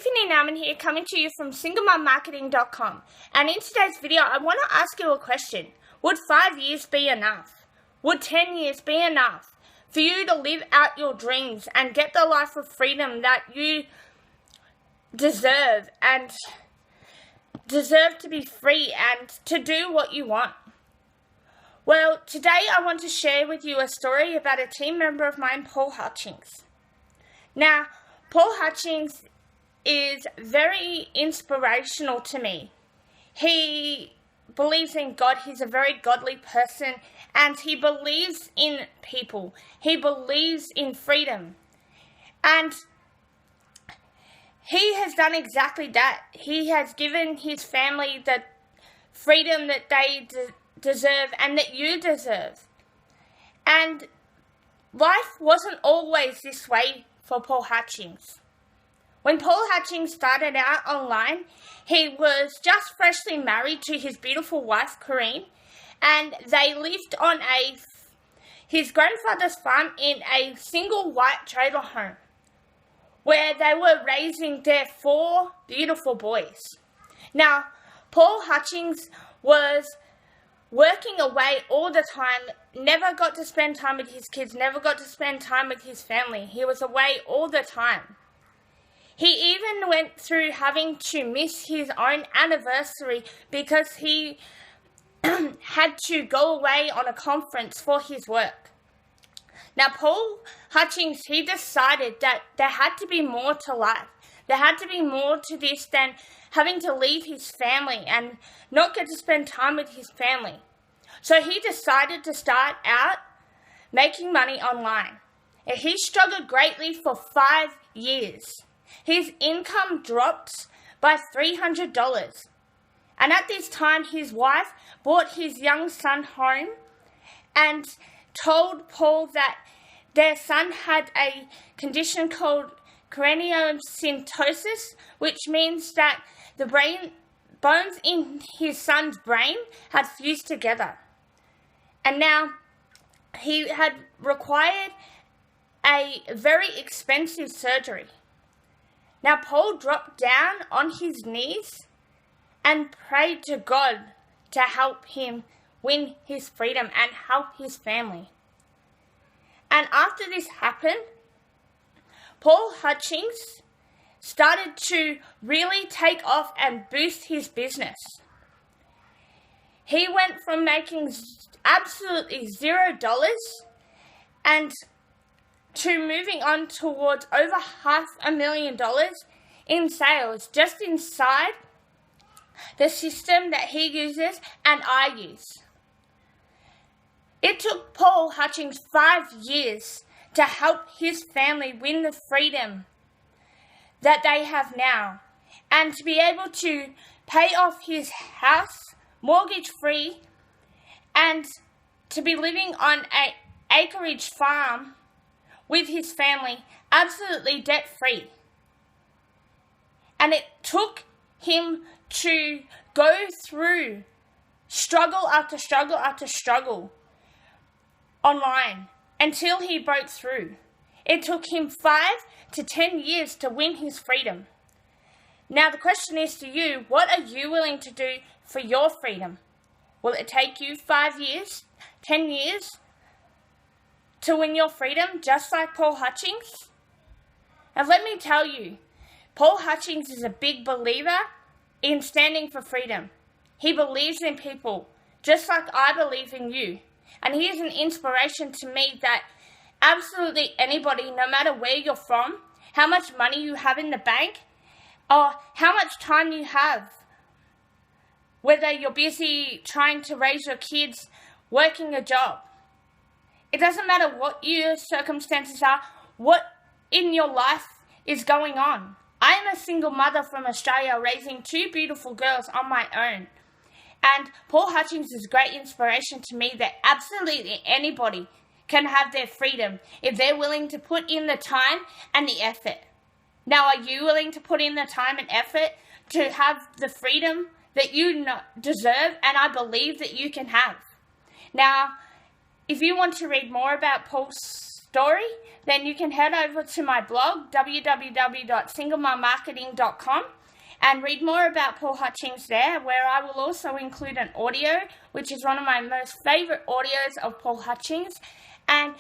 Tiffany Nauman here, coming to you from SingleMumMarketing.com. And in today's video, I want to ask you a question. Would 5 years be enough? Would 10 years be enough for you to live out your dreams and get the life of freedom that you deserve, and deserve to be free and to do what you want? Well, today I want to share with you a story about a team member of mine, Paul Hutchings. Now, Paul Hutchings is very inspirational to me. He believes in God. He's a very godly person, and he believes in people. He believes in freedom. And he has done exactly that. He has given his family the freedom that they deserve and that you deserve. And life wasn't always this way for Paul Hutchings. When Paul Hutchings started out online, he was just freshly married to his beautiful wife, Corrine, and they lived on his grandfather's farm in a single white trailer home, where they were raising their 4 beautiful boys. Now, Paul Hutchings was working away all the time, never got to spend time with his kids, never got to spend time with his family. He was away all the time. He even went through having to miss his own anniversary because he had to go away on a conference for his work. Now, Paul Hutchings, he decided that there had to be more to life. There had to be more to this than having to leave his family and not get to spend time with his family. So he decided to start out making money online. And he struggled greatly for 5 years. His income dropped by $300. And at this time, his wife brought his young son home and told Paul that their son had a condition called craniosynostosis, which means that the bones in his son's brain had fused together. And now he had required a very expensive surgery. Now, Paul dropped down on his knees and prayed to God to help him win his freedom and help his family. And after this happened, Paul Hutchings started to really take off and boost his business. He went from making absolutely $0 and to moving on towards over $500,000 in sales just inside the system that he uses and I use. It took Paul Hutchings 5 years to help his family win the freedom that they have now, and to be able to pay off his house mortgage free, and to be living on an acreage farm with his family absolutely debt free. And it took him to go through struggle after struggle after struggle online until he broke through. It took him 5 to 10 years to win his freedom. Now the question is to you, what are you willing to do for your freedom? Will it take you 5 years, 10 years to win your freedom, just like Paul Hutchings? And let me tell you, Paul Hutchings is a big believer in standing for freedom. He believes in people, just like I believe in you. And he is an inspiration to me that absolutely anybody, no matter where you're from, how much money you have in the bank, or how much time you have, whether you're busy trying to raise your kids, working a job. It doesn't matter what your circumstances are, what in your life is going on. I am a single mother from Australia raising 2 beautiful girls on my own. And Paul Hutchings is a great inspiration to me that absolutely anybody can have their freedom if they're willing to put in the time and the effort. Now, are you willing to put in the time and effort to have the freedom that you deserve and I believe that you can have? Now, if you want to read more about Paul's story, then you can head over to my blog, www.singlemommarketing.com, and read more about Paul Hutchings there, where I will also include an audio, which is one of my most favourite audios of Paul Hutchings, and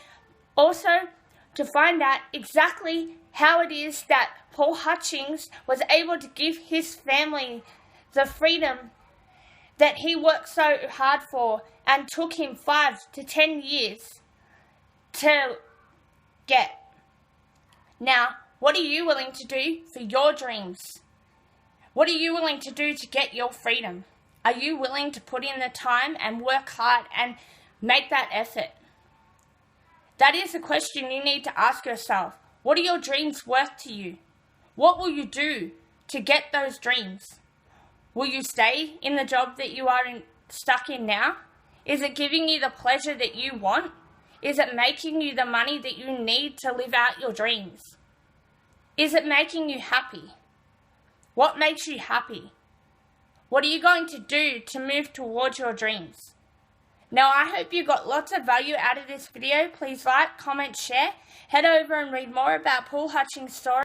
also to find out exactly how it is that Paul Hutchings was able to give his family the freedom that he worked so hard for and took him 5 to 10 years to get. Now, what are you willing to do for your dreams? What are you willing to do to get your freedom? Are you willing to put in the time and work hard and make that effort? That is the question you need to ask yourself. What are your dreams worth to you? What will you do to get those dreams? Will you stay in the job that you are stuck in now? Is it giving you the pleasure that you want? Is it making you the money that you need to live out your dreams? Is it making you happy? What makes you happy? What are you going to do to move towards your dreams? Now, I hope you got lots of value out of this video. Please like, comment, share. Head over and read more about Paul Hutchings' story.